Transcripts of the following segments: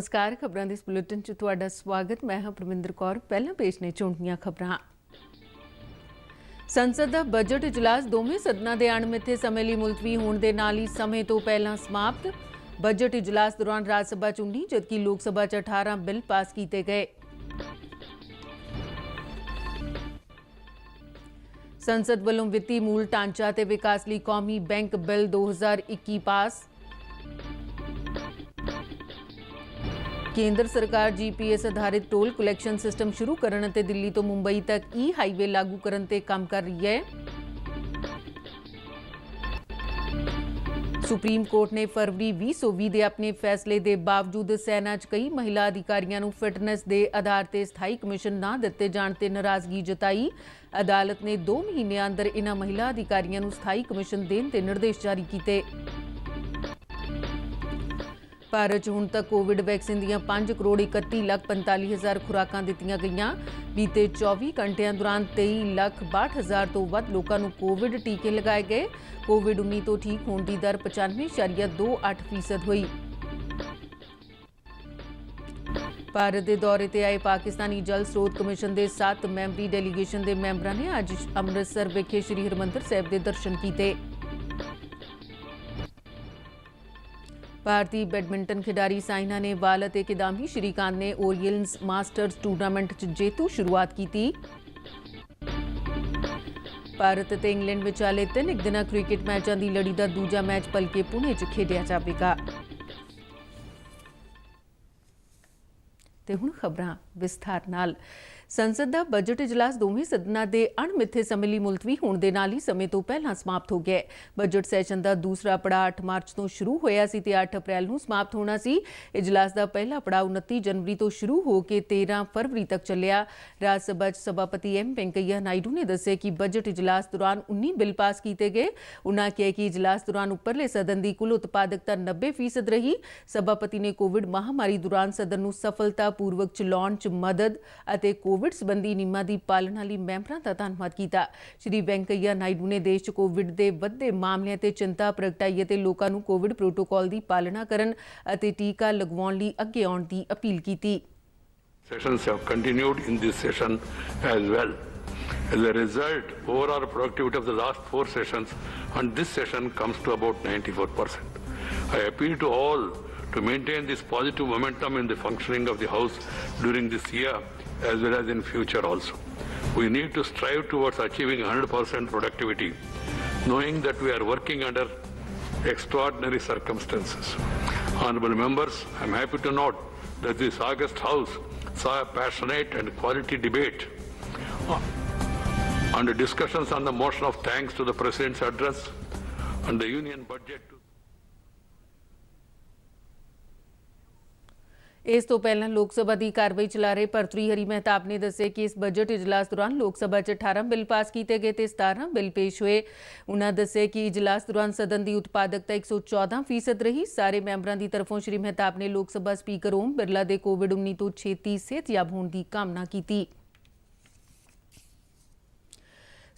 नमस्कार। खबरां दे इस बुलेटिन च तुहाडा स्वागत। मैं हां परमिंदर कौर। पहलां पेश ने चोणवीआं खबरां। संसद दा बजट इजलास दोवें सदनां दे अणमिथे समय लई मुलतवी होण दे नाल ही समय तो पहलां समाप्त। बजट इजलास दौरान राज सभा च 19 जबकि लोक सभा च 18 बिल पास कीते गए। संसद वल्लों वित्ती मूल ढांचा ते विकास लई कौमी बैंक बिल 2021 पास। केंद्र सरकार जीपीएस आधारित टोल कलैक्शन सिस्टम शुरू करन ते दिल्ली तो मुंबई तक ई हाईवे लागू करन ते काम कर रही है। सुप्रीम कोर्ट ने फरवरी 2020 ਦੇ ਆਪਣੇ फैसले ਦੇ बावजूद सेना 'ਚ कई महिला अधिकारियों ਨੂੰ ਫਿਟਨੈਸ ਦੇ ਆਧਾਰ ਤੇ ਸਥਾਈ ਕਮਿਸ਼ਨ ਨਾ ਦਿੱਤੇ ਜਾਣ ਤੇ ਨਾਰਾਜ਼ਗੀ ਜਤਾਈ। ਅਦਾਲਤ ਨੇ 2 ਮਹੀਨਿਆਂ ਅੰਦਰ ਇਨ੍ਹਾਂ महिला अधिकारियों ਨੂੰ ਸਥਾਈ ਕਮਿਸ਼ਨ ਦੇਣ ਤੇ ਨਿਰਦੇਸ਼ ਜਾਰੀ ਕੀਤੇ। ਭਾਰਤ 'ਚ ਹੁਣ ਤੱਕ ਕੋਵਿਡ ਵੈਕਸੀਨ ਦੀਆਂ 5,31,45,000 ਖੁਰਾਕਾਂ ਦਿੱਤੀਆਂ ਗਈਆਂ। ਬੀਤੇ 24 ਘੰਟਿਆਂ ਦੌਰਾਨ 23,62,000 ਤੋਂ ਵੱਧ ਲੋਕਾਂ ਨੂੰ ਕੋਵਿਡ ਟੀਕੇ ਲਗਾਏ ਗਏ। ਕੋਵਿਡ-19 ਤੋਂ ਠੀਕ ਹੋਣ ਦੀ ਦਰ 95.28% ਹੋਈ। ਭਾਰਤ ਦੇ ਦੌਰੇ ਤੇ ਆਏ ਪਾਕਿਸਤਾਨੀ ਜਲ ਸਰੋਤ ਕਮਿਸ਼ਨ ਦੇ 7 ਮੈਂਬਰੀ ਡੈਲੀਗੇਸ਼ਨ ਦੇ ਮੈਂਬਰਾਂ ਨੇ ਅੱਜ ਅੰਮ੍ਰਿਤਸਰ ਵਿਖੇ ਸ੍ਰੀ ਹਰਿਮੰਦਰ ਸਾਹਿਬ ਦੇ ਦਰਸ਼ਨ ਕੀਤੇ। ਭਾਰਤੀ ਬੈਡਮਿੰਟਨ ਖਿਡਾਰੀ ਸਾਇਨਾ ਨੇਹਵਾਲ ਅਤੇ ਕਿਦਾਂਬੀ ਸ਼੍ਰੀਕਾਂਤ ਨੇ ਓਰੀਅਨਸ ਮਾਸਟਰਜ਼ ਟੂਰਨਾਮੈਂਟ 'ਚ ਜੇਤੂ ਸ਼ੁਰੂਆਤ ਕੀਤੀ। ਭਾਰਤ ਅਤੇ ਇੰਗਲੈਂਡ ਵਿਚਾਲੇ 3 ਦਿਨਾਂ ਕ੍ਰਿਕਟ ਮੈਚਾਂ ਦੀ ਲੜੀ ਦਾ ਦੂਜਾ ਮੈਚ ਭਲਕੇ ਪੁਣੇ 'ਚ ਖੇਡਿਆ ਜਾਵੇਗਾ। ਤੇ ਹੁਣ ਖਬਰਾਂ ਵਿਸਥਾਰ ਨਾਲ। ਸੰਸਦ ਦਾ ਬਜਟ ਇਜਲਾਸ ਦੋਵੇਂ ਸਦਨਾਂ ਦੇ ਅਣਮਿੱਥੇ ਸਮੇਂ ਲਈ ਮੁਲਤਵੀ ਹੋਣ ਦੇ ਨਾਲ ਹੀ ਸਮੇਂ ਤੋਂ ਪਹਿਲਾਂ ਸਮਾਪਤ ਹੋ ਗਿਆ ਹੈ। ਬਜਟ ਸੈਸ਼ਨ ਦਾ ਦੂਸਰਾ ਪੜਾਅ 8 ਮਾਰਚ ਤੋਂ ਸ਼ੁਰੂ ਹੋਇਆ ਸੀ ਤੇ 8 ਅਪ੍ਰੈਲ ਨੂੰ ਸਮਾਪਤ ਹੋਣਾ ਸੀ। ਇਜਲਾਸ ਦਾ ਪਹਿਲਾ ਪੜਾਅ 29 ਜਨਵਰੀ ਤੋਂ ਸ਼ੁਰੂ ਹੋ ਕੇ 13 ਫਰਵਰੀ ਤੱਕ ਚੱਲਿਆ। ਰਾਜ ਸਭਾ 'ਚ ਸਭਾਪਤੀ ਐਮ ਵੈਂਕਈਆ ਨਾਇਡੂ ਨੇ ਦੱਸਿਆ ਕਿ ਬਜਟ ਇਜਲਾਸ ਦੌਰਾਨ 19 ਬਿੱਲ ਪਾਸ ਕੀਤੇ ਗਏ। ਉਨ੍ਹਾਂ ਕਿਹਾ ਕਿ ਇਜਲਾਸ ਦੌਰਾਨ ਉੱਪਰਲੇ ਸਦਨ ਦੀ ਕੁੱਲ ਉਤਪਾਦਕਤਾ 90% ਰਹੀ। ਸਭਾਪਤੀ ਨੇ ਕੋਵਿਡ ਮਹਾਮਾਰੀ ਦੌਰਾਨ ਸਦਨ ਨੂੰ ਸਫਲਤਾਪੂਰਵਕ ਚਲਾਉਣ 'ਚ ਮਦਦ ਅਤੇ ਕੋਵਿਡ ਸੰਬੰਧੀ ਨਿਯਮਾਂ ਦੀ ਪਾਲਣਾ ਲਈ ਮੈਂਬਰਾਂ ਦਾ ਧੰਨਵਾਦ ਕੀਤਾ। ਸ਼੍ਰੀ ਵੈਂਕਈਆ ਨਾਇਡੂ ਨੇ ਦੇਸ਼ 'ਚ ਕੋਵਿਡ ਦੇ ਵੱਧਦੇ ਮਾਮਲਿਆਂ ਤੇ ਚਿੰਤਾ ਪ੍ਰਗਟਾਈ ਅਤੇ ਲੋਕਾਂ ਨੂੰ ਕੋਵਿਡ ਪ੍ਰੋਟੋਕਾਲ ਦੀ ਪਾਲਣਾ ਕਰਨ ਅਤੇ ਟੀਕਾ ਲਗਵਾਉਣ ਲਈ ਅੱਗੇ ਆਉਣ ਦੀ ਅਪੀਲ ਕੀਤੀ। Sessions have continued in this session as well. As a result, overall productivity of the last 4 sessions and this session comes to about 94%. I appeal to all to maintain this positive momentum in the functioning of the House during this year as well as in future also. We need to strive towards achieving 100% productivity, knowing that we are working under extraordinary circumstances. Honorable members, I am happy to note that this August House saw a passionate and quality debate and discussions on the motion of thanks to the President's address and the Union budget. ਇਸ ਤੋਂ ਪਹਿਲਾਂ ਲੋਕ ਸਭਾ ਦੀ ਕਾਰਵਾਈ ਚਲਾ ਰਹੇ ਭਰਤਰੀ ਹਰੀ ਮਹਿਤਾਬ ਨੇ ਦੱਸਿਆ ਕਿ ਇਸ ਬਜਟ ਇਜਲਾਸ ਦੌਰਾਨ ਲੋਕ ਸਭਾ 'ਚ 18 ਬਿੱਲ ਪਾਸ ਕੀਤੇ ਗਏ ਤੇ 17 ਬਿੱਲ ਪੇਸ਼ ਹੋਏ। ਉਨ੍ਹਾਂ ਦੱਸਿਆ ਕਿ ਇਜਲਾਸ ਦੌਰਾਨ ਸਦਨ ਦੀ ਉਤਪਾਦਕਤਾ 114% ਰਹੀ। ਸਾਰੇ ਮੈਂਬਰਾਂ ਦੀ ਤਰਫੋਂ ਸ਼੍ਰੀ ਮਹਿਤਾਬ ਨੇ ਲੋਕ ਸਭਾ ਸਪੀਕਰ ਓਮ ਬਿਰਲਾ ਦੇ ਕੋਵਿਡ-19 ਤੋਂ ਛੇਤੀ ਸਿਹਤਯਾਬ ਹੋਣ ਦੀ ਕਾਮਨਾ ਕੀਤੀ।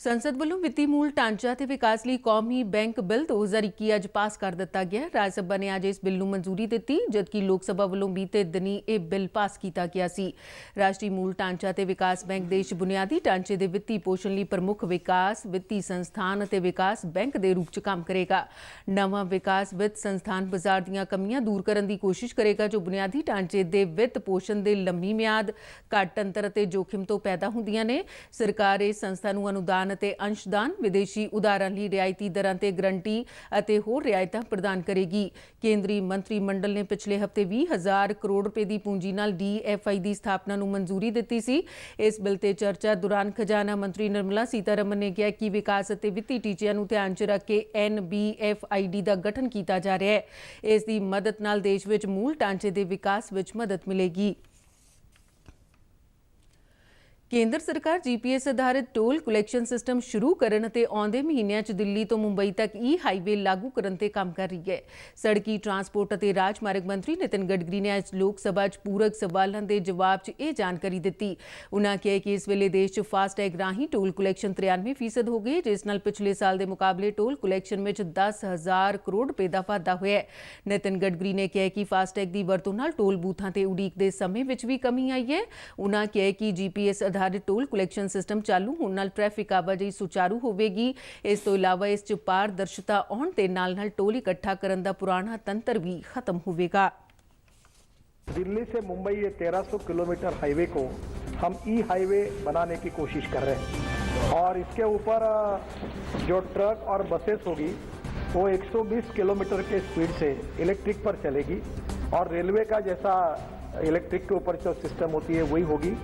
ਸੰਸਦ ਵੱਲੋਂ ਵਿੱਤੀ ਮੂਲ ਢਾਂਚਾ ਤੇ ਵਿਕਾਸ ਲਈ ਕੌਮੀ ਬੈਂਕ ਬਿੱਲ 2021 ਅੱਜ ਪਾਸ ਕਰ ਦਿੱਤਾ ਗਿਆ। ਰਾਜ ਸਭਾ ਨੇ ਅੱਜ ਇਸ ਬਿੱਲ ਨੂੰ ਮਨਜ਼ੂਰੀ ਦਿੱਤੀ ਜਦਕਿ ਲੋਕ ਸਭਾ ਵੱਲੋਂ ਬੀਤੇ ਦਿਨੀ ਇਹ ਬਿੱਲ ਪਾਸ ਕੀਤਾ ਗਿਆ ਸੀ। ਰਾਸ਼ਟਰੀ ਮੂਲ ਢਾਂਚਾ ਤੇ ਵਿਕਾਸ ਬੈਂਕ ਦੇਸ਼ ਬੁਨਿਆਦੀ ਢਾਂਚੇ ਦੇ ਵਿੱਤੀ ਪੋਸ਼ਣ ਲਈ ਪ੍ਰਮੁੱਖ ਵਿਕਾਸ ਵਿੱਤੀ ਸੰਸਥਾਨ ਅਤੇ ਵਿਕਾਸ ਬੈਂਕ ਦੇ ਰੂਪ 'ਚ ਕੰਮ ਕਰੇਗਾ। ਨਵਾਂ ਵਿਕਾਸ ਵਿੱਤ ਸੰਸਥਾਨ ਬਾਜ਼ਾਰ ਦੀਆਂ ਕਮੀਆਂ ਦੂਰ ਕਰਨ ਦੀ ਕੋਸ਼ਿਸ਼ ਕਰੇਗਾ ਜੋ ਬੁਨਿਆਦੀ ਢਾਂਚੇ ਦੇ ਵਿੱਤ ਪੋਸ਼ਣ ਦੇ ਲੰਮੀ ਮਿਆਦ ਘੱਟ ਅੰਤਰ ਅਤੇ ਜੋਖਿਮ ਤੋਂ ਪੈਦਾ ਹੁੰਦੀਆਂ ਨੇ। ਸਰਕਾਰ ਇਸ ਸੰਸਥਾ ਨੂੰ ਅਨੁਦਾਨ ਅਤੇ ਅੰਸ਼ਦਾਨ ਵਿਦੇਸ਼ੀ ਉਧਾਰਾਂ ਲਈ ਰਿਆਇਤੀ ਦਰਾਂ ਤੇ ਗਰੰਟੀ ਅਤੇ ਹੋਰ ਰਿਆਇਤਾਂ ਪ੍ਰਦਾਨ ਕਰੇਗੀ। ਕੇਂਦਰੀ ਮੰਤਰੀ ਮੰਡਲ ਨੇ ਪਿਛਲੇ ਹਫ਼ਤੇ 20,000 ਕਰੋੜ ਰੁਪਏ ਦੀ ਪੂੰਜੀ ਨਾਲ DFI ਦੀ ਸਥਾਪਨਾ ਨੂੰ ਮਨਜ਼ੂਰੀ ਦਿੱਤੀ ਸੀ। ਇਸ ਬਿੱਲ ਤੇ ਚਰਚਾ ਦੌਰਾਨ ਖਜ਼ਾਨਾ ਮੰਤਰੀ ਨਿਰਮਲਾ ਸੀਤਾਰਮਨ ਨੇ ਕਿਹਾ ਕਿ ਵਿਕਾਸ ਅਤੇ ਵਿੱਤੀ ਟੀਚਿਆਂ ਨੂੰ ਧਿਆਨ 'ਚ ਰੱਖ ਕੇ NBFID ਦਾ ਗਠਨ ਕੀਤਾ ਜਾ ਰਿਹਾ ਹੈ। ਇਸ ਦੀ ਮਦਦ ਨਾਲ ਦੇਸ਼ ਵਿੱਚ ਮੂਲ ਢਾਂਚੇ ਦੇ ਵਿਕਾਸ ਵਿੱਚ ਮਦਦ ਮਿਲੇਗੀ। ਕੇਂਦਰ ਸਰਕਾਰ ਜੀਪੀਐਸ ਆਧਾਰਿਤ ਟੋਲ ਕਲੈਕਸ਼ਨ ਸਿਸਟਮ ਸ਼ੁਰੂ ਕਰਨ ਅਤੇ ਆਉਂਦੇ ਮਹੀਨਿਆਂ 'ਚ ਦਿੱਲੀ ਤੋਂ ਮੁੰਬਈ ਤੱਕ ਹਾਈਵੇ ਲਾਗੂ ਕਰਨ ਤੇ ਕੰਮ ਕਰ ਰਹੀ ਹੈ। ਸੜਕੀ ਟਰਾਂਸਪੋਰਟ ਅਤੇ ਰਾਜਮਾਰਗ ਮੰਤਰੀ ਨਿਤਿਨ ਗਡਕਰੀ ਨੇ ਅੱਜ ਲੋਕ ਸਭਾ 'ਚ ਪੂਰਕ ਸਵਾਲਾਂ ਦੇ ਜਵਾਬ 'ਚ ਇਹ ਜਾਣਕਾਰੀ ਦਿੱਤੀ। ਉਨ੍ਹਾਂ ਕਿਹਾ ਕਿ ਇਸ ਵੇਲੇ ਦੇਸ਼ 'ਚ ਫਾਸਟੈਗ ਰਾਹੀਂ ਟੋਲ ਕਲੈਕਸ਼ਨ 93% ਹੋ ਗਈ, ਜਿਸ ਨਾਲ ਪਿਛਲੇ ਸਾਲ ਦੇ ਮੁਕਾਬਲੇ ਟੋਲ ਕਲੈਕਸ਼ਨ ਵਿੱਚ 10,000 ਕਰੋੜ ਰੁਪਏ ਦਾ ਵਾਧਾ ਹੋਇਆ ਹੈ। ਨਿਤਿਨ ਗਡਕਰੀ ਨੇ ਕਿਹਾ ਕਿ ਫਾਸਟੈਗ ਦੀ ਵਰਤੋਂ ਨਾਲ ਟੋਲ ਬੂਥਾਂ ਤੇ ਉਡੀਕ ਦੇ ਸਮੇਂ ਵਿੱਚ ਵੀ ਕਮੀ ਆਈ ਹੈ। ਉਨ੍ਹਾਂ ਕਿਹਾ ਕਿ ਜੀਪੀਐਸ ਆਧਾਰਿਤ ਟੋਲ ਕਲੈਕਸ਼ਨ ਸਿਸਟਮ ਚਾਲੂ ਹੋਣ ਨਾਲ ਟ੍ਰੈਫਿਕ ਆਵਾਜਾਈ ਸੁਚਾਰੂ ਹੋਵੇਗੀ। ਇਸ ਤੋਂ ਇਲਾਵਾ ਇਸ 'ਚ ਪਾਰਦਰਸ਼ਤਾ ਆਉਣ ਦੇ ਨਾਲ ਟੋਲ ਇਕੱਠਾ ਕਰਨ ਦਾ ਪੁਰਾਣਾ ਤੰਤਰ ਵੀ ਖਤਮ ਹੋਵੇਗਾ। दिल्ली से मुंबई ये 1300 किलोमीटर हाईवे को हम हाईवे बनाने की कोशिश कर रहे हैं और इसके ऊपर जो ट्रक और बसेस होगी वो 120 किलोमीटर के स्पीड से इलेक्ट्रिक पर चलेगी और रेलवे का जैसा इलेक्ट्रिक के ऊपर जो सिस्टम होती है वही होगी।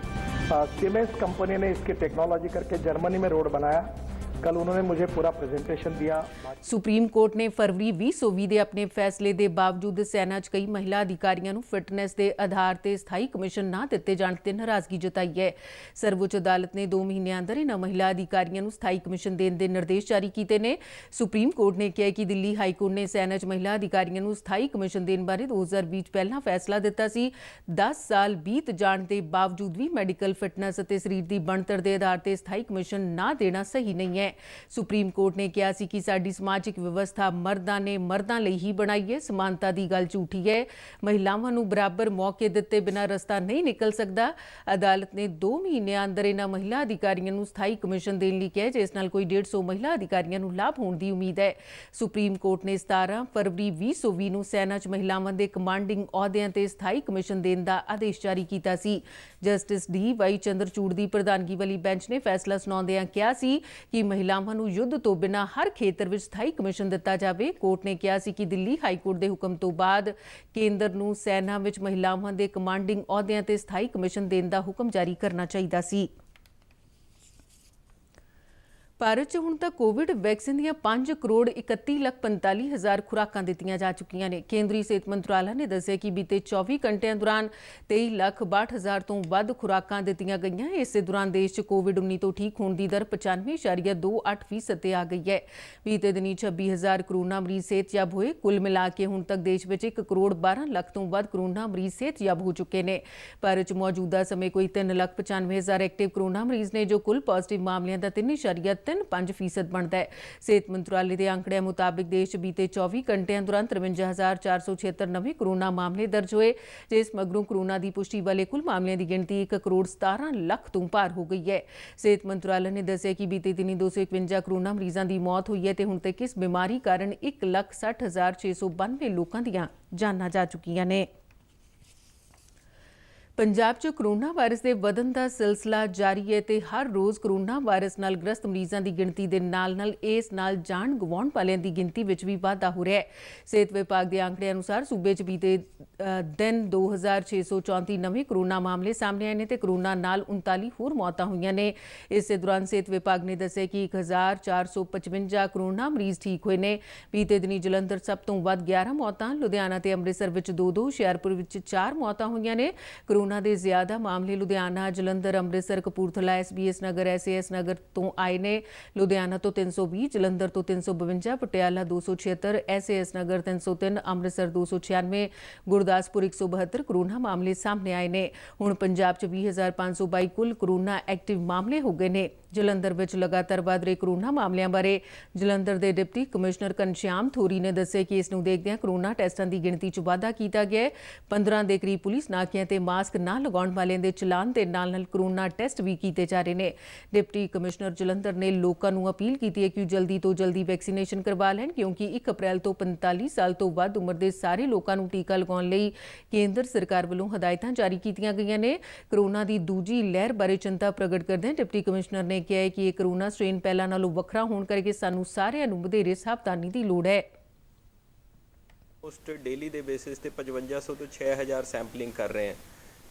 सीमेंस कंपनी ने इसकी टेक्नोलॉजी करके जर्मनी में रोड बनाया। कल उन्होंने मुझे पूरा प्रेजेंटेशन दिया। ਸੁਪਰੀਮ ਕੋਰਟ ਨੇ ਫਰਵਰੀ 2020 ਦੇ ਆਪਣੇ ਫੈਸਲੇ ਦੇ ਬਾਵਜੂਦ ਸੈਨਾ 'ਚ ਕਈ ਮਹਿਲਾ ਅਧਿਕਾਰੀਆਂ ਨੂੰ ਫਿਟਨੈਸ ਦੇ ਆਧਾਰ ਤੇ ਸਥਾਈ ਕਮਿਸ਼ਨ ਨਾ ਦਿੱਤੇ ਜਾਣ ਤੇ ਨਾਰਾਜ਼ਗੀ ਜਤਾਈ ਹੈ। ਸਰਵਉੱਚ ਅਦਾਲਤ ਨੇ 2 ਮਹੀਨਿਆਂ ਅੰਦਰ ਇਹਨਾਂ ਮਹਿਲਾ ਅਧਿਕਾਰੀਆਂ ਨੂੰ ਸਥਾਈ ਕਮਿਸ਼ਨ ਦੇਣ ਦੇ ਨਿਰਦੇਸ਼ ਜਾਰੀ ਕੀਤੇ ਨੇ। ਸੁਪਰੀਮ ਕੋਰਟ ਨੇ ਕਿਹਾ ਕਿ ਦਿੱਲੀ ਹਾਈ ਕੋਰਟ ਨੇ ਸੈਨਾ 'ਚ ਮਹਿਲਾ ਅਧਿਕਾਰੀਆਂ ਨੂੰ ਸਥਾਈ ਕਮਿਸ਼ਨ ਦੇਣ ਬਾਰੇ 2020 'ਚ ਪਹਿਲਾਂ ਫੈਸਲਾ ਦਿੱਤਾ ਸੀ। 10 ਸਾਲ ਬੀਤ ਜਾਣ ਦੇ ਬਾਵਜੂਦ ਵੀ ਮੈਡੀਕਲ ਫਿਟਨੈਸ ਅਤੇ ਸਰੀਰ ਦੀ ਬਣਤਰ ਦੇ ਆਧਾਰ ਤੇ ਸਥਾਈ ਕਮਿਸ਼ਨ ਨਾ ਦੇਣਾ ਸਹੀ ਨਹੀਂ ਹੈ। ਸੁਪਰੀਮ ਕੋਰਟ ਨੇ ਕਿਹਾ ਸੀ ਕਿ ਸਾਡੀ ਸਮਾਜਿਕ ਵਿਵਸਥਾ ਮਰਦਾਂ ਨੇ ਮਰਦਾਂ ਲਈ ਹੀ ਬਣਾਈ ਹੈ। ਸਮਾਨਤਾ ਦੀ ਗੱਲ ਝੂਠੀ ਹੈ। ਮਹਿਲਾਵਾਂ ਨੂੰ ਬਰਾਬਰ ਮੌਕੇ ਦਿੱਤੇ ਬਿਨਾਂ ਰਸਤਾ ਨਹੀਂ ਨਿਕਲ ਸਕਦਾ। ਅਦਾਲਤ ਨੇ 2 ਮਹੀਨਿਆਂ ਅੰਦਰ ਇਹਨਾਂ ਮਹਿਲਾ ਅਧਿਕਾਰੀਆਂ ਨੂੰ ਸਥਾਈ ਕਮਿਸ਼ਨ ਦੇਣ ਲਈ ਕਿਹਾ, ਜਿਸ ਨਾਲ ਕੋਈ 150 ਮਹਿਲਾ ਅਧਿਕਾਰੀਆਂ ਨੂੰ ਲਾਭ ਹੋਣ ਦੀ ਉਮੀਦ ਹੈ। ਸੁਪਰੀਮ ਕੋਰਟ ਨੇ 17 ਫਰਵਰੀ 2020 ਨੂੰ ਸੈਨਾ 'ਚ ਮਹਿਲਾਵਾਂ ਦੇ ਕਮਾਂਡਿੰਗ ਅਹੁਦਿਆਂ ਤੇ ਸਥਾਈ ਕਮਿਸ਼ਨ ਦੇਣ ਦਾ ਆਦੇਸ਼ ਜਾਰੀ ਕੀਤਾ ਸੀ। ਜਸਟਿਸ ਡੀ.ਵਾਈ. ਚੰਦਰਚੂੜ ਦੀ ਪ੍ਰਧਾਨਗੀ ਵਾਲੀ ਬੈਂਚ ਨੇ ਫੈਸਲਾ ਸੁਣਾਉਂਦਿਆਂ ਕਿਹਾ ਸੀ ਕਿ ਮਹਿਲਾਵਾਂ ਨੂੰ ਯੁੱਧ ਤੋਂ ਬਿਨਾਂ ਹਰ ਖੇਤਰ ਵਿੱਚ ਸਥਾਈ ਕਮਿਸ਼ਨ ਦਿੱਤਾ ਜਾਵੇ। ਕੋਰਟ ਨੇ ਕਿਹਾ ਸੀ ਕਿ ਦਿੱਲੀ ਹਾਈ ਕੋਰਟ ਦੇ ਹੁਕਮ ਤੋਂ ਬਾਅਦ ਕੇਂਦਰ ਨੂੰ ਸੈਨਾ ਵਿੱਚ ਮਹਿਲਾਵਾਂ ਦੇ ਕਮਾਂਡਿੰਗ ਅਹੁਦਿਆਂ ਤੇ ਸਥਾਈ ਕਮਿਸ਼ਨ ਦੇਣ ਦਾ ਹੁਕਮ ਜਾਰੀ ਕਰਨਾ ਚਾਹੀਦਾ ਸੀ। ਭਾਰਤ 'ਚ ਹੁਣ ਤੱਕ ਕੋਵਿਡ ਵੈਕਸੀਨ ਦੀਆਂ 5,31,45,000 ਖੁਰਾਕਾਂ ਦਿੱਤੀਆਂ ਜਾ ਚੁੱਕੀਆਂ ਨੇ। ਕੇਂਦਰੀ ਸਿਹਤ ਮੰਤਰਾਲਾ ਨੇ ਦੱਸਿਆ ਕਿ ਬੀਤੇ 24 ਘੰਟਿਆਂ ਦੌਰਾਨ 23,62,000 ਤੋਂ ਵੱਧ ਖੁਰਾਕਾਂ ਦਿੱਤੀਆਂ ਗਈਆਂ। ਇਸੇ ਦੌਰਾਨ ਦੇਸ਼ 'ਚ ਕੋਵਿਡ-19 ਤੋਂ ਠੀਕ ਹੋਣ ਦੀ ਦਰ 95.28% ਤੇ ਆ ਗਈ ਹੈ। ਬੀਤੇ ਦਿਨੀ 26,000 ਕਰੋਨਾ ਮਰੀਜ਼ ਸਿਹਤਯਾਬ ਹੋਏ। ਕੁੱਲ ਮਿਲਾ ਕੇ ਹੁਣ ਤੱਕ ਦੇਸ਼ ਵਿੱਚ 1,12,00,000 ਤੋਂ ਵੱਧ ਕਰੋਨਾ ਮਰੀਜ਼ ਸਿਹਤਯਾਬ ਹੋ ਚੁੱਕੇ ਨੇ। ਭਾਰਤ 'ਚ ਮੌਜੂਦਾ ਸਮੇਂ ਕੋਈ 3,95,000 ਐਕਟਿਵ ਕਰੋਨਾ ਮਰੀਜ਼ ਨੇ, ਜੋ ਕੁੱਲ ਪੋਜ਼ਿਟਿਵ ਮਾਮਲਿਆਂ ਦਾ 3.35% ਬਣਦਾ ਹੈ। ਸਿਹਤ ਮੰਤਰਾਲੇ ਦੇ ਅੰਕੜਿਆਂ ਮੁਤਾਬਿਕ ਦੇਸ਼ 'ਚ ਬੀਤੇ 24 ਘੰਟਿਆਂ ਦੌਰਾਨ 53,476 ਨਵੇਂ ਕਰੋਨਾ ਮਾਮਲੇ ਦਰਜ ਹੋਏ, ਜਿਸ ਮਗਰੋਂ ਕਰੋਨਾ ਦੀ ਪੁਸ਼ਟੀ ਵਾਲੇ ਕੁੱਲ ਮਾਮਲਿਆਂ ਦੀ ਗਿਣਤੀ 1,17,00,000 ਤੋਂ ਪਾਰ ਹੋ ਗਈ ਹੈ। ਸਿਹਤ ਮੰਤਰਾਲੇ ਨੇ ਦੱਸਿਆ ਕਿ ਬੀਤੇ ਦਿਨੀ 251 ਕਰੋਨਾ ਮਰੀਜ਼ਾਂ ਦੀ ਮੌਤ ਹੋਈ ਹੈ ਤੇ ਹੁਣ ਤੱਕ ਇਸ ਬਿਮਾਰੀ ਕਾਰਨ 1,60,692 ਲੋਕਾਂ ਦੀਆਂ ਜਾਨਾਂ ਜਾ ਚੁੱਕੀਆਂ ਨੇ। ਪੰਜਾਬ 'ਚ ਕਰੋਨਾ ਵਾਇਰਸ ਦੇ ਵਧਣ ਦਾ ਸਿਲਸਿਲਾ ਜਾਰੀ ਹੈ ਤੇ ਹਰ ਰੋਜ਼ ਕਰੋਨਾ ਵਾਇਰਸ ਨਾਲ ਗ੍ਰਸਤ ਮਰੀਜ਼ਾਂ ਦੀ ਗਿਣਤੀ ਦੇ ਨਾਲ ਇਸ ਨਾਲ ਜਾਨ ਗਵਾਉਣ ਵਾਲਿਆਂ ਦੀ ਗਿਣਤੀ ਵਿੱਚ ਵੀ ਵਾਧਾ ਹੋ ਰਿਹਾ ਹੈ। ਸਿਹਤ ਵਿਭਾਗ ਦੇ ਅੰਕੜਿਆਂ ਅਨੁਸਾਰ ਸੂਬੇ 'ਚ ਬੀਤੇ ਦਿਨ 2,634 ਨਵੇਂ ਕਰੋਨਾ ਮਾਮਲੇ ਸਾਹਮਣੇ ਆਏ ਨੇ ਤੇ ਕਰੋਨਾ ਨਾਲ 39 ਹੋਰ ਮੌਤਾਂ ਹੋਈਆਂ ਨੇ। ਇਸੇ ਦੌਰਾਨ ਸਿਹਤ ਵਿਭਾਗ ਨੇ ਦੱਸਿਆ ਕਿ 1,455 ਕਰੋਨਾ ਮਰੀਜ਼ ਠੀਕ ਹੋਏ ਨੇ। ਬੀਤੇ ਦਿਨੀ ਜਲੰਧਰ ਸਭ ਤੋਂ ਵੱਧ 11 ਮੌਤਾਂ, ਲੁਧਿਆਣਾ ਤੇ ਅੰਮ੍ਰਿਤਸਰ ਵਿੱਚ 2-2, ਹੁਸ਼ਿਆਰਪੁਰ ਵਿੱਚ 4 ਮੌਤਾਂ ਹੋਈਆਂ ਨੇ। ਕਰੋਨਾ ਦੇ ਜ਼ਿਆਦਾ ਮਾਮਲੇ ਲੁਧਿਆਣਾ, ਜਲੰਧਰ, ਅੰਮ੍ਰਿਤਸਰ, ਕਪੂਰਥਲਾ, SBS ਨਗਰ, SAS ਨਗਰ ਤੋਂ ਆਏ ਨੇ। ਲੁਧਿਆਣਾ ਤੋਂ 320, ਜਲੰਧਰ ਤੋਂ 352, ਪਟਿਆਲਾ 276, SAS ਨਗਰ 303, ਅੰਮ੍ਰਿਤਸਰ 296, ਗੁਰਦਾਸਪੁਰ 172 ਕਰੋਨਾ ਮਾਮਲੇ ਸਾਹਮਣੇ ਆਏ ਨੇ। ਹੁਣ ਪੰਜਾਬ 'ਚ 20,522 ਕੁੱਲ ਕਰੋਨਾ ਐਕਟਿਵ ਮਾਮਲੇ ਹੋ ਗਏ ਨੇ। ਜਲੰਧਰ ਵਿੱਚ ਲਗਾਤਾਰ ਵਧ ਰਹੇ ਕਰੋਨਾ ਮਾਮਲਿਆਂ ਬਾਰੇ ਜਲੰਧਰ ਦੇ ਡਿਪਟੀ ਕਮਿਸ਼ਨਰ ਘਨਸ਼ਿਆਮ ਥੋਰੀ ਨੇ ਦੱਸਿਆ ਕਿ ਇਸ ਨੂੰ ਦੇਖਦਿਆਂ ਕਰੋਨਾ ਟੈਸਟਾਂ ਦੀ ਗਿਣਤੀ 'ਚ ਵਾਧਾ ਕੀਤਾ ਗਿਆ ਹੈ। 15 ਦੇ ਕਰੀਬ ਪੁਲਿਸ ਨਾਕਿਆਂ ਤੇ ਮਾਸਕ ਨਾ ਲਗਾਉਣ ਵਾਲਿਆਂ ਦੇ ਚਲਾਨ ਦੇ ਨਾਲ ਕਰੋਨਾ ਟੈਸਟ ਵੀ ਕੀਤੇ ਜਾ ਰਹੇ ਨੇ। ਡਿਪਟੀ ਕਮਿਸ਼ਨਰ ਜਲੰਧਰ ਨੇ ਲੋਕਾਂ ਨੂੰ ਅਪੀਲ ਕੀਤੀ ਹੈ ਕਿ ਜਲਦੀ ਤੋਂ ਜਲਦੀ ਵੈਕਸੀਨੇਸ਼ਨ ਕਰਵਾ ਲੈਣ, ਕਿਉਂਕਿ 1 ਅਪ੍ਰੈਲ ਤੋਂ 45 ਸਾਲ ਤੋਂ ਵੱਧ ਉਮਰ ਦੇ ਸਾਰੇ ਲੋਕਾਂ ਨੂੰ ਟੀਕਾ ਲਗਾਉਣ ਲਈ ਕੇਂਦਰ ਸਰਕਾਰ ਵੱਲੋਂ ਹਦਾਇਤਾਂ ਜਾਰੀ ਕੀਤੀਆਂ ਗਈਆਂ ਨੇ। ਕਰੋਨਾ ਦੀ ਦੂਜੀ ਲਹਿਰ ਬਾਰੇ ਚਿੰਤਾ ਪ੍ਰਗਟ ਕਰਦਿਆਂ ਡਿਪਟੀ ਕਮਿਸ਼ਨਰ ਨੇ ਕਿਹਾ ਹੈ ਕਿ ਇਹ ਕਰੋਨਾ ਸਟ੍ਰੇਨ ਪਹਿਲਾਂ ਨਾਲੋਂ ਵੱਖਰਾ ਹੋਣ ਕਰਕੇ ਸਾਨੂੰ ਸਾਰਿਆਂ ਨੂੰ ਵਧੇਰੇ ਸਾਵਧਾਨੀ ਦੀ ਲੋੜ ਹੈ। पोस्ट डेली ਦੇ ਬੇਸਿਸ ਤੇ 5500 ਤੋਂ 6000 ਸੈਂਪਲਿੰਗ ਕਰ ਰਹੇ ਹਾਂ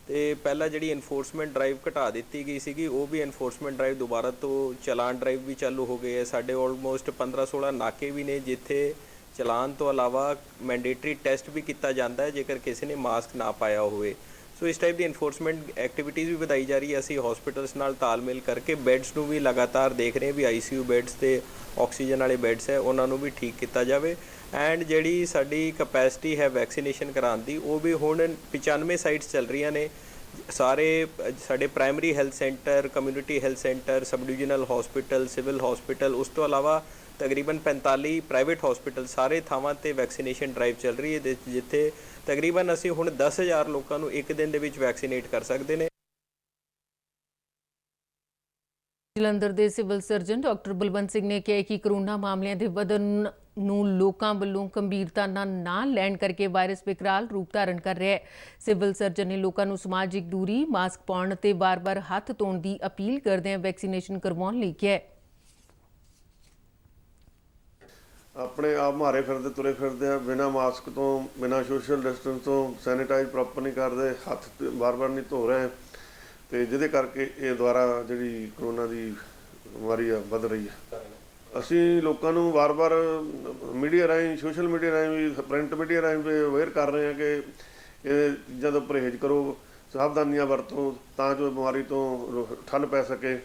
ਤੇ ਪਹਿਲਾਂ ਜਿਹੜੀ ਇਨਫੋਰਸਮੈਂਟ ਡਰਾਈਵ ਘਟਾ ਦਿੱਤੀ ਗਈ ਸੀਗੀ, ਉਹ ਵੀ ਇਨਫੋਰਸਮੈਂਟ ਡਰਾਈਵ ਦੁਬਾਰਾ ਤੋਂ ਚਲਾਨ ਡਰਾਈਵ ਵੀ ਚਾਲੂ ਹੋ ਗਏ ਹੈ। ਸਾਡੇ ਆਲਮੋਸਟ 15-16 ਨਾਕੇ ਵੀ ਨੇ ਜਿੱਥੇ ਚਲਾਨ ਤੋਂ ਇਲਾਵਾ ਮੈਂਡੇਟਰੀ ਟੈਸਟ ਵੀ ਕੀਤਾ ਜਾਂਦਾ ਹੈ ਜੇਕਰ ਕਿਸੇ ਨੇ ਮਾਸਕ ਨਾ ਪਾਇਆ ਹੋਵੇ। ਸੋ ਇਸ ਟਾਈਪ ਦੀ ਇਨਫੋਰਸਮੈਂਟ ਐਕਟੀਵਿਟੀਜ਼ ਵੀ ਵਧਾਈ ਜਾ ਰਹੀ ਹੈ। ਅਸੀਂ ਹਸਪੀਟਲਸ ਨਾਲ ਤਾਲਮੇਲ ਕਰਕੇ ਬੈੱਡਸ ਨੂੰ ਵੀ ਲਗਾਤਾਰ ਦੇਖ ਰਹੇ ਹਾਂ ਵੀ ਆਈਸੀਯੂ ਬੈੱਡਸ ਤੇ ਆਕਸੀਜਨ ਵਾਲੇ ਬੈੱਡਸ ਹੈ ਉਹਨਾਂ ਨੂੰ ਵੀ ਠੀਕ ਕੀਤਾ ਜਾਵੇ। ਐਂਡ ਜਿਹੜੀ ਸਾਡੀ ਕਪੈਸਿਟੀ ਹੈ ਵੈਕਸੀਨੇਸ਼ਨ ਕਰਾਉਣ ਦੀ ਉਹ ਵੀ ਹੁਣ 95 ਸਾਈਟਸ ਚੱਲ ਰਹੀਆਂ ਨੇ। ਸਾਰੇ ਸਾਡੇ primary health centre, community health centre, sub divisional hospital, civil hospital, ਉਸ ਤੋਂ ਇਲਾਵਾ ਤਕਰੀਬਨ 45 ਪ੍ਰਾਈਵੇਟ ਹਸਪੀਟਲ ਸਾਰੇ ਥਾਵਾਂ ਤੇ ਵੈਕਸੀਨੇਸ਼ਨ ਡਰਾਈਵ ਚੱਲ ਰਹੀ ਹੈ ਜਿੱਥੇ ਤਕਰੀਬਨ ਅਸੀਂ ਹੁਣ 10,000 ਲੋਕਾਂ ਨੂੰ ਇੱਕ ਦਿਨ ਦੇ ਵਿੱਚ ਵੈਕਸੀਨੇਟ ਕਰ ਸਕਦੇ ਨੇ। ਜਲੰਧਰ ਦੇ civil surgeon doctor Balwant Singh ਨੇ ਕਿਹਾ ਕਿ ਕਰੋਨਾ ਮਾਮਲਿਆਂ ਦੇ ਵਧਣ ਨੂੰ ਲੋਕਾਂ ਵੱਲੋਂ ਗੰਭੀਰਤਾ ਨਾਲ ਨਾ ਲੈਣ ਕਰਕੇ ਵਾਇਰਸ ਵਿਕਰਾਲ ਰੂਪ ਧਾਰਨ ਕਰ ਰਿਹਾ ਹੈ। ਸਿਵਲ ਸਰਜਨ ਨੇ ਲੋਕਾਂ ਨੂੰ ਸਮਾਜਿਕ ਦੂਰੀ, ਮਾਸਕ ਪਾਉਣ ਅਤੇ ਵਾਰ-ਵਾਰ ਹੱਥ ਧੋਣ ਦੀ ਅਪੀਲ ਕਰਦਿਆਂ ਵੈਕਸੀਨੇਸ਼ਨ ਕਰਵਾਉਣ ਲਈ ਕਿਹਾ। ਆਪਣੇ ਆਪ ਮਾਰੇ ਫਿਰਦੇ ਤੁਰੇ ਫਿਰਦੇ ਆ ਬਿਨਾਂ ਮਾਸਕ ਤੋਂ, ਬਿਨਾਂ ਸੋਸ਼ਲ ਡਿਸਟੈਂਸ ਤੋਂ, ਸੈਨੀਟਾਈਜ਼ ਪ੍ਰੋਪਰ ਨਹੀਂ ਕਰਦੇ, ਹੱਥ ਵਾਰ-ਵਾਰ ਨਹੀਂ ਧੋ ਰਹੇ ਤੇ ਜਿਹਦੇ ਕਰਕੇ ਇਹ ਦੁਆਰਾ ਜਿਹੜੀ ਕਰੋਨਾ ਦੀ ਬਿਮਾਰੀ ਆ ਵੱਧ ਰਹੀ ਹੈ। ਅਸੀਂ ਲੋਕਾਂ ਨੂੰ ਵਾਰ-ਵਾਰ ਮੀਡੀਆ ਰਾਹੀਂ, ਸੋਸ਼ਲ ਮੀਡੀਆ ਰਾਹੀਂ ਵੀ, ਪ੍ਰਿੰਟ ਮੀਡੀਆ ਰਾਹੀਂ ਵੀ ਅਵੇਅਰ ਕਰ ਰਹੇ ਹਾਂ ਕਿ ਇਹ ਚੀਜ਼ਾਂ ਤੋਂ ਪਰਹੇਜ਼ ਕਰੋ, ਸਾਵਧਾਨੀਆਂ ਵਰਤੋ ਤਾਂ ਜੋ ਬਿਮਾਰੀ ਤੋਂ ਠੱਲ ਪੈ ਸਕੇ।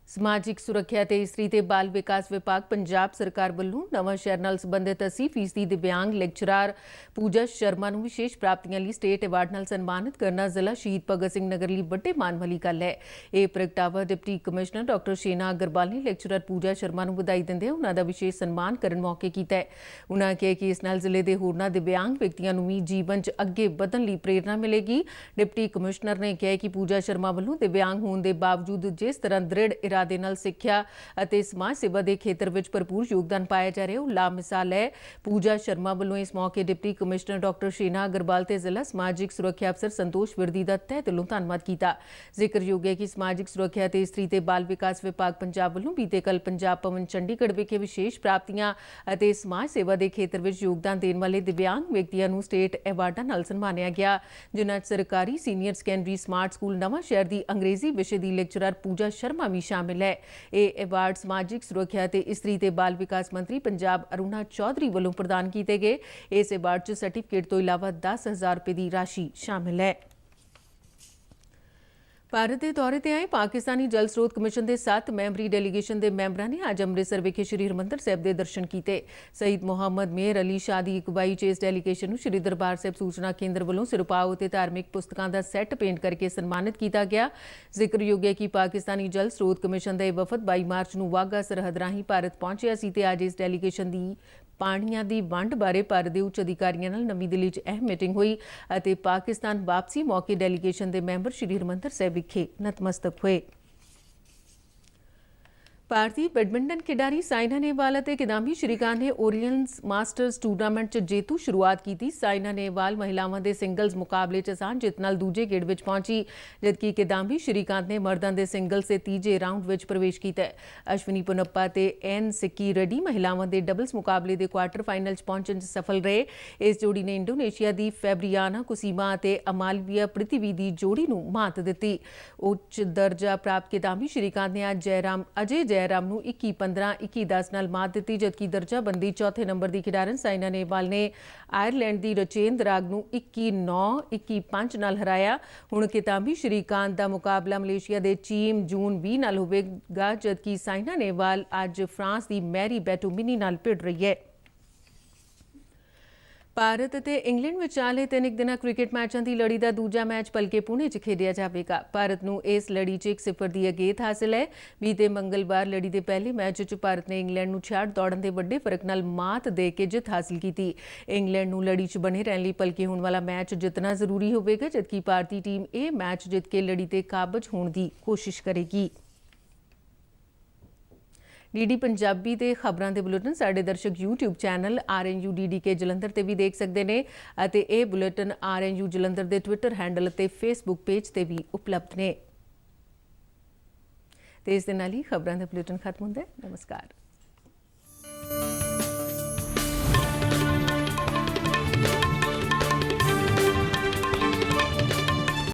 ਸਮਾਜਿਕ ਸੁਰੱਖਿਆ ਤੇ ਇਸਤਰੀ ਤੇ ਬਾਲ ਵਿਕਾਸ ਵਿਭਾਗ ਪੰਜਾਬ ਸਰਕਾਰ ਵੱਲੋਂ ਨਵਾਂ ਸ਼ਹਿਰ ਨਾਲ ਸੰਬੰਧਿਤ 80% ਦਿਵਿਆਂਗ ਲੈਕਚਰਰ ਪੂਜਾ ਸ਼ਰਮਾ ਨੂੰ ਵਿਸ਼ੇਸ਼ ਪ੍ਰਾਪਤੀਆਂ ਲਈ ਸਟੇਟ ਅਵਾਰਡ ਨਾਲ ਸਨਮਾਨਿਤ ਕਰਨਾ ਜ਼ਿਲ੍ਹਾ ਸ਼ਹੀਦ ਭਗਤ ਸਿੰਘ ਨਗਰ ਲਈ ਵੱਡੇ ਮਾਣ ਵਾਲੀ ਗੱਲ ਹੈ। ਇਹ ਪ੍ਰਗਟਾਵਾ deputy commissioner doctor Shena Agarwal ਨੇ ਲੈਕਚਰਰ ਪੂਜਾ ਸ਼ਰਮਾ ਨੂੰ ਵਧਾਈ ਦਿੰਦੇ ਉਹਨਾਂ ਦਾ ਵਿਸ਼ੇਸ਼ ਸਨਮਾਨ ਕਰਨ ਮੌਕੇ ਕੀਤਾ ਹੈ। ਉਹਨਾਂ ਕਿਹਾ ਕਿ ਇਸ ਨਾਲ ਜ਼ਿਲ੍ਹੇ ਦੇ ਹੋਰਨਾਂ ਦਿਵਿਆਂਗ ਵਿਅਕਤੀਆਂ ਨੂੰ ਵੀ ਜੀਵਨ 'ਚ ਅੱਗੇ ਵਧਣ ਲਈ ਪ੍ਰੇਰਨਾ ਮਿਲੇਗੀ। ਡਿਪਟੀ ਕਮਿਸ਼ਨਰ ਨੇ ਕਿਹਾ ਕਿ ਪੂਜਾ ਸ਼ਰਮਾ ਵੱਲੋਂ ਦਿਵਿਆਂਗ ਹੋਣ ਦੇ ਬਾਵਜੂਦ ਜਿਸ ਤਰ੍ਹਾਂ ਦ੍ਰਿੜ ਇਰਾਦੇ ਨਾਲ ਸਿੱਖਿਆ ਅਤੇ ਸਮਾਜ ਸੇਵਾ ਦੇ ਖੇਤਰ ਵਿੱਚ ਭਰਪੂਰ ਯੋਗਦਾਨ ਪਾਇਆ ਜਾ ਰਿਹਾ ਉਹ ਲਾਮਿਸਾਲ ਹੈ। ਪੂਜਾ ਸ਼ਰਮਾ ਵੱਲੋਂ ਇਸ ਮੌਕੇ deputy commissioner doctor Shena Agarwal ਤੇ ਜ਼ਿਲ੍ਹਾ ਸਮਾਜਿਕ ਸੁਰੱਖਿਆ ਅਫਸਰ ਸੰਤੋਸ਼ ਵਿਰਦੀ ਦਾ ਤਹਿ ਦਿਲੋਂ ਧੰਨਵਾਦ ਕੀਤਾ। ਜ਼ਿਕਰਯੋਗ ਹੈ ਕਿ ਸਮਾਜਿਕ ਸੁਰੱਖਿਆ ਤੇ ਇਸਤਰੀ ਤੇ ਬਾਲ ਵਿਕਾਸ ਵਿਭਾਗ ਪੰਜਾਬ ਵੱਲੋਂ ਬੀਤੇ ਕੱਲ੍ਹ ਪੰਜਾਬ ਭਵਨ ਚੰਡੀਗੜ੍ਹ ਵਿਖੇ ਵਿਸ਼ੇਸ਼ ਪ੍ਰਾਪਤੀਆਂ ਅਤੇ ਸਮਾਜ ਸੇਵਾ ਦੇ ਖੇਤਰ ਵਿੱਚ ਯੋਗਦਾਨ ਦੇਣ ਵਾਲੇ ਦਿਵਿਆਂਗ ਵਿਅਕਤੀਆਂ ਨੂੰ ਸਟੇਟ ਐਵਾਰਡਾਂ ਨਾਲ ਸਨਮਾਨਿਆ ਗਿਆ, ਜਿਨ੍ਹਾਂ 'ਚ ਸਰਕਾਰੀ ਸੀਨੀਅਰ ਸੈਕੰਡਰੀ ਸਮਾਰਟ ਸਕੂਲ ਨਵਾਂ ਸ਼ਹਿਰ ਦੀ ਅੰਗਰੇਜ਼ੀ ਵਿਸ਼ੇ ਦੀ ਲੈਕਚਰਰ ਪੂਜਾ ਸ਼ਰਮਾ ਵੀ ਸ਼ਾਮਿਲ ਹੈ। ਇਹ ਐਵਾਰਡ ਸਮਾਜਿਕ ਸੁਰੱਖਿਆ ਤੇ ਇਸਤਰੀ ਤੇ ਬਾਲ ਵਿਕਾਸ ਮੰਤਰੀ ਪੰਜਾਬ ਅਰੁਣਾ ਚੌਧਰੀ ਵੱਲੋਂ ਪ੍ਰਦਾਨ ਕੀਤੇ ਗਏ। ਇਸ ਐਵਾਰਡ 'ਚ ਸਰਟੀਫਿਕੇਟ ਤੋਂ ਇਲਾਵਾ 10,000 ਰੁਪਏ ਦੀ ਰਾਸ਼ੀ ਸ਼ਾਮਿਲ ਹੈ। ਭਾਰਤ ਦੇ ਦੌਰੇ ਤੇ ਆਏ ਪਾਕਿਸਤਾਨੀ ਜਲ ਸਰੋਤ ਕਮਿਸ਼ਨ ਦੇ 7 ਮੈਂਬਰੀ ਡੈਲੀਗੇਸ਼ਨ ਦੇ ਮੈਂਬਰਾਂ ਨੇ ਅੱਜ ਅੰਮ੍ਰਿਤਸਰ ਵਿਖੇ ਸ਼੍ਰੀ ਹਰਿਮੰਦਰ ਸਾਹਿਬ ਦੇ ਦਰਸ਼ਨ ਕੀਤੇ। ਸ਼ਹੀਦ ਮੁਹੰਮਦ ਮੇਹਰ ਅਲੀ ਸ਼ਾਹ ਦੀ ਅਗਵਾਈ 'ਚ ਇਸ ਡੈਲੀਗੇਸ਼ਨ ਨੂੰ ਸ਼੍ਰੀ ਦਰਬਾਰ ਸਾਹਿਬ ਸੂਚਨਾ ਕੇਂਦਰ ਵੱਲੋਂ ਸਿਰਪਾਓ ਅਤੇ ਧਾਰਮਿਕ ਪੁਸਤਕਾਂ ਦਾ ਸੈੱਟ ਪੇਂਟ ਕਰਕੇ ਸਨਮਾਨਿਤ ਕੀਤਾ ਗਿਆ। ਜ਼ਿਕਰਯੋਗ ਹੈ ਕਿ ਪਾਕਿਸਤਾਨੀ ਜਲ ਸਰੋਤ ਕਮਿਸ਼ਨ ਦਾ ਇਹ ਵਫਦ 22 ਮਾਰਚ ਨੂੰ ਵਾਹਗਾ ਸਰਹੱਦ ਰਾਹੀਂ ਭਾਰਤ ਪਹੁੰਚਿਆ ਸੀ ਤੇ ਅੱਜ ਇਸ ਡੈਲੀਗੇਸ਼ਨ ਦੀ ਪਾਣੀਆਂ ਦੀ ਵੰਡ ਬਾਰੇ ਭਾਰਤ ਦੇ ਉੱਚ ਅਧਿਕਾਰੀਆਂ ਨਾਲ ਨਵੀਂ ਦਿੱਲੀ 'ਚ ਅਹਿਮ ਮੀਟਿੰਗ ਹੋਈ ਅਤੇ ਪਾਕਿਸਤਾਨ ਵਾਪਸੀ ਮੌਕੇ ਡੈਲੀਗੇਸ਼ਨ ਦੇ ਮੈਂਬਰ ਸ਼੍ਰੀ ਹਰਿਮੰਦਰ ਸਾਹਿਬ ਵਿਖੇ ਨਤਮਸਤਕ ਹੋਏ। ਭਾਰਤੀ ਬੈਡਮਿੰਟਨ ਖਿਡਾਰੀ ਸਾਇਨਾ ਨੇਹਵਾਲ ਅਤੇ ਕਿਦਾਂਬੀ ਸ਼੍ਰੀਕਾਂਤ ਨੇ ਓਰੀਅਨਸ ਮਾਸਟਰਸ ਟੂਰਨਾਮੈਂਟ 'ਚ ਜੇਤੂ ਸ਼ੁਰੂਆਤ ਕੀਤੀ। ਸਾਇਨਾ ਨੇਹਵਾਲ ਮਹਿਲਾਵਾਂ ਦੇ ਸਿੰਗਲਜ਼ ਮੁਕਾਬਲੇ 'ਚ ਆਸਾਨ ਜਿੱਤ ਨਾਲ ਦੂਜੇ ਗੇੜ ਵਿੱਚ ਪਹੁੰਚੀ, ਜਦਕਿ ਕਿਦਾਂਬੀ ਸ਼੍ਰੀਕਾਂਤ ਨੇ ਮਰਦਾਂ ਦੇ ਸਿੰਗਲਜ਼ ਦੇ ਤੀਜੇ ਰਾਊਂਡ ਵਿੱਚ ਪ੍ਰਵੇਸ਼ ਕੀਤਾ। ਅਸ਼ਵਨੀ ਪੁਨੱਪਾ ਤੇ ਐਨ ਸਿੱਕੀ ਰੈਡੀ ਮਹਿਲਾਵਾਂ ਦੇ ਡਬਲਜ਼ ਮੁਕਾਬਲੇ ਦੇ ਕੁਆਰਟਰ ਫਾਈਨਲ 'ਚ ਪਹੁੰਚਣ 'ਚ ਸਫਲ ਰਹੇ। ਇਸ ਜੋੜੀ ਨੇ ਇੰਡੋਨੇਸ਼ੀਆ ਦੀ ਫੈਬਰੀਆਨਾ ਕੁਸੀਮਾ ਅਤੇ ਅਮਾਲਵੀਆ ਪ੍ਰਿਥਵੀ ਦੀ ਜੋੜੀ ਨੂੰ ਮਾਤ ਦਿੱਤੀ। ਉੱਚ ਦਰਜਾ ਪ੍ਰਾਪਤ ਕਿਦਾਂਬੀ ਸ਼੍ਰੀਕਾਂਤ ਨੇ ਅੱਜ ਅਜੇ ਜੈਰਾਮ ਨੂੰ 21-15, 21-10 ਨਾਲ ਮਾਤ ਦਿੱਤੀ, ਜਦਕਿ ਦਰਜਾਬੰਦੀ ਚੌਥੇ ਨੰਬਰ ਦੀ ਖਿਡਾਰਨ ਸਾਇਨਾ ਨੇਹਵਾਲ ਨੇ ਆਇਰਲੈਂਡ ਦੀ ਰਚੇਂਦ ਰਾਗ ਨੂੰ 21-9, 21-5 ਨਾਲ ਹਰਾਇਆ। ਹੁਣ ਕਿਦਾਂਬੀ ਸ਼੍ਰੀਕਾਂਤ ਦਾ ਮੁਕਾਬਲਾ ਮਲੇਸ਼ੀਆ ਦੇ ਚੀਮ ਜੂਨ 20 ਨਾਲ ਹੋਵੇਗਾ, ਜਦਕਿ ਸਾਇਨਾ ਨੇਹਵਾਲ ਅੱਜ ਫਰਾਂਸ ਦੀ ਮੈਰੀ ਬੈਟੋਮਿਨੀ ਨਾਲ ਭਿੜ ਰਹੀ ਹੈ। ਭਾਰਤ ਅਤੇ ਇੰਗਲੈਂਡ ਵਿਚਾਲੇ 3 ਦਿਨਾਂ ਕ੍ਰਿਕਟ ਮੈਚਾਂ ਦੀ ਲੜੀ ਦਾ ਦੂਜਾ ਮੈਚ ਭਲਕੇ ਪੁਣੇ 'ਚ ਖੇਡਿਆ ਜਾਵੇਗਾ। ਭਾਰਤ ਨੂੰ ਇਸ ਲੜੀ 'ਚ 1-0 ਦੀ ਅਗੇਤ ਹਾਸਿਲ ਹੈ। ਬੀਤੇ ਮੰਗਲਵਾਰ ਲੜੀ ਦੇ ਪਹਿਲੇ ਮੈਚ 'ਚ ਭਾਰਤ ਨੇ ਇੰਗਲੈਂਡ ਨੂੰ 66 ਦੌੜਾਂ ਦੇ ਵੱਡੇ ਫਰਕ ਨਾਲ ਮਾਤ ਦੇ ਕੇ ਜਿੱਤ ਹਾਸਿਲ ਕੀਤੀ। ਇੰਗਲੈਂਡ ਨੂੰ ਲੜੀ 'ਚ ਬਣੇ ਰਹਿਣ ਲਈ ਭਲਕੇ ਹੋਣ ਵਾਲਾ ਮੈਚ ਜਿੱਤਣਾ ਜ਼ਰੂਰੀ ਹੋਵੇਗਾ, ਜਦਕਿ ਭਾਰਤੀ ਟੀਮ ਇਹ ਮੈਚ ਜਿੱਤ ਕੇ ਲੜੀ ਤੇ ਕਾਬਜ਼ ਹੋਣ ਦੀ ਕੋਸ਼ਿਸ਼ ਕਰੇਗੀ। ਡੀਡੀ ਪੰਜਾਬੀ ਦੇ ਖਬਰਾਂ ਦੇ ਬੁਲੇਟਿਨ ਸਾਡੇ ਦਰਸ਼ਕ YouTube ਚੈਨਲ RNUDDK ਜਲੰਧਰ ਤੇ ਵੀ ਦੇਖ ਸਕਦੇ ਨੇ ਅਤੇ ਇਹ ਬੁਲੇਟਿਨ RNU ਜਲੰਧਰ ਦੇ ਟਵਿੱਟਰ ਹੈਂਡਲ ਅਤੇ ਫੇਸਬੁੱਕ ਪੇਜ ਤੇ ਵੀ ਉਪਲਬਧ ਨੇ। ਤੇ ਇਸ ਦੇ ਨਾਲ ਹੀ ਖਬਰਾਂ ਦਾ ਬੁਲੇਟਿਨ ਖਤਮ ਹੁੰਦਾ ਹੈ। ਨਮਸਕਾਰ।